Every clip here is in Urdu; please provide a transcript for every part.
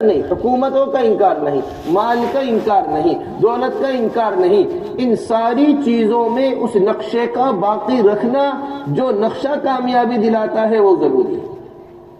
نہیں، حکومتوں کا انکار نہیں، مال کا انکار نہیں، دولت کا انکار نہیں، ان ساری چیزوں میں اس نقشے کا باقی رکھنا جو نقشہ کامیابی دلاتا ہے وہ ضروری ہے۔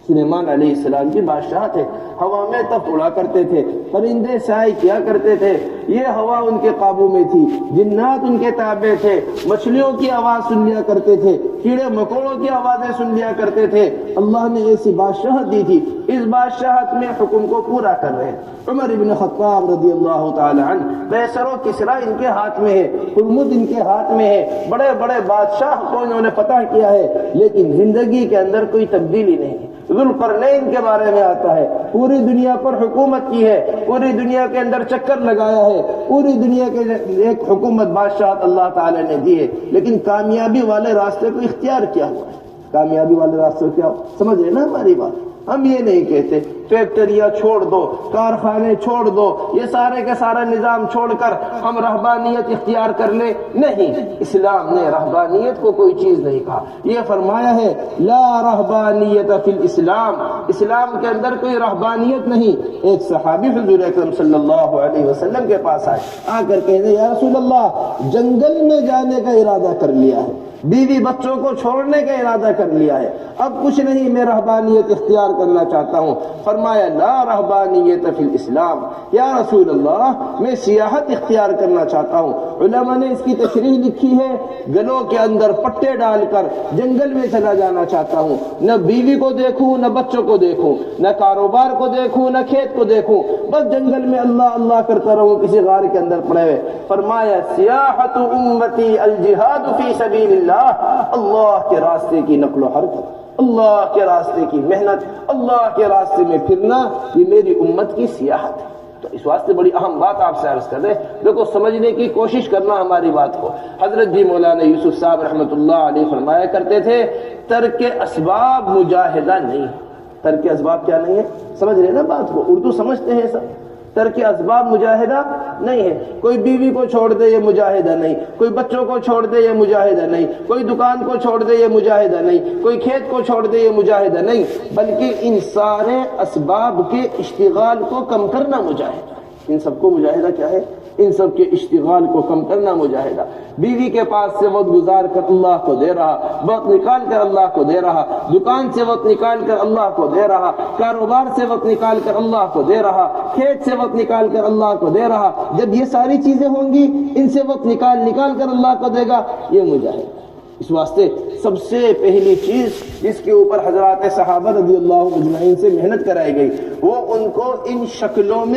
سلیمان علیہ السلام کی بادشاہت ہے، ہوا میں تب اڑا کرتے تھے، پرندے سائے کیا کرتے تھے، یہ ہوا ان کے قابو میں تھی، جنات ان کے تابع تھے، مچھلیوں کی آواز سن لیا کرتے تھے، کیڑے مکوڑوں کی آوازیں سن لیا کرتے تھے۔ اللہ نے ایسی بادشاہت دی تھی، اس بادشاہت میں حکم کو پورا کر رہے ہیں۔ عمر ابن خطاب رضی اللہ تعالی عنہ، قیصر و کسریٰ ان کے ہاتھ میں ہے، ہرمز ان کے ہاتھ میں ہے، بڑے بڑے بادشاہ کو انہوں نے فتح کیا ہے، لیکن زندگی کے اندر کوئی تبدیلی نہیں ہے۔ ذوالقرنین کے بارے میں آتا ہے، پوری دنیا پر حکومت کی ہے، پوری دنیا کے اندر چکر لگایا ہے، پوری دنیا کے ایک حکومت بادشاہت اللہ تعالی نے دی ہے، لیکن کامیابی والے راستے کو اختیار کیا ہوا ہے۔ کامیابی والے راستے کو کیا سمجھ رہے نا ہماری بات؟ ہم یہ نہیں کہتے فیکٹریاں چھوڑ دو، کارخانے چھوڑ دو، یہ سارے کے سارا نظام چھوڑ کر ہم رہبانیت اختیار کر لیں، نہیں، اسلام نے رہبانیت کو کوئی چیز نہیں کہا۔ یہ فرمایا ہے لا رہبانیت فی الاسلام، اسلام کے اندر کوئی رہبانیت نہیں۔ ایک صحابی حضور اکرم صلی اللہ علیہ وسلم کے پاس آئے، آ کر کہنے یا رسول اللہ جنگل میں جانے کا ارادہ کر لیا ہے، بیوی بچوں کو چھوڑنے کا ارادہ کر لیا ہے، اب کچھ نہیں، میں رہبانیت اختیار کرنا چاہتا ہوں۔ فرمایا لا رہبانیت فی الاسلام، یا رسول اللہ میں سیاحت اختیار کرنا چاہتا ہوں۔ علماء نے اس کی تشریح لکھی ہے، گلوں کے اندر پٹے ڈال کر جنگل میں چلا جانا چاہتا ہوں، نہ بیوی کو دیکھوں نہ بچوں کو دیکھوں، نہ کاروبار کو دیکھوں نہ کھیت کو دیکھوں، بس جنگل میں اللہ اللہ کرتا رہوں کسی غار کے اندر پڑے ہوئے۔ فرمایا سیاحت امتی الجہاد فی سبیل اللہ، اللہ کے راستے کی نقل و حرکت، اللہ کے راستے کی محنت، اللہ کے راستے میں پھرنا، یہ میری امت کی سیاحت ہے۔ تو اس واسطے بڑی اہم بات آپ سے عرض کر دیں، دیکھو سمجھنے کی کوشش کرنا ہماری بات کو۔ حضرت جی مولانا یوسف صاحب رحمۃ اللہ علیہ فرمایا کرتے تھے ترک اسباب مجاہدہ نہیں۔ ترک اسباب کیا نہیں ہے؟ سمجھ رہے نا بات کو؟ اردو سمجھتے ہیں سب؟ ترک اسباب مجاہدہ نہیں ہے۔ کوئی بیوی کو چھوڑ دے یہ مجاہدہ نہیں، کوئی بچوں کو چھوڑ دے یہ مجاہدہ نہیں، کوئی دکان کو چھوڑ دے یہ مجاہدہ نہیں، کوئی کھیت کو چھوڑ دے یہ مجاہدہ نہیں، بلکہ ان سارے اسباب کے اشتغال کو کم کرنا مجاہدہ۔ ان سب کو مجاہدہ کیا ہے؟ ان سب کے اشتغال کو کم کرنا مجاہدہ۔ بیوی کے پاس سے وقت گزار کر اللہ کو دے رہا، وقت نکال کر اللہ کو دے رہا، دکان سے وقت نکال کر اللہ کو دے رہا، کاروبار سے وقت نکال کر اللہ کو دے رہا، کھیت سے وقت نکال کر اللہ کو دے رہا۔ جب یہ ساری چیزیں ہوں گی، ان سے وقت نکال کر اللہ کو دے گا، یہ مجاہدہ۔ اس واسطے سب سے پہلی چیز جس کے اوپر حضرات صحابہ رضی اللہ اجمعین سے محنت کرائی گئی، وہ ان کو ان شکلوں میں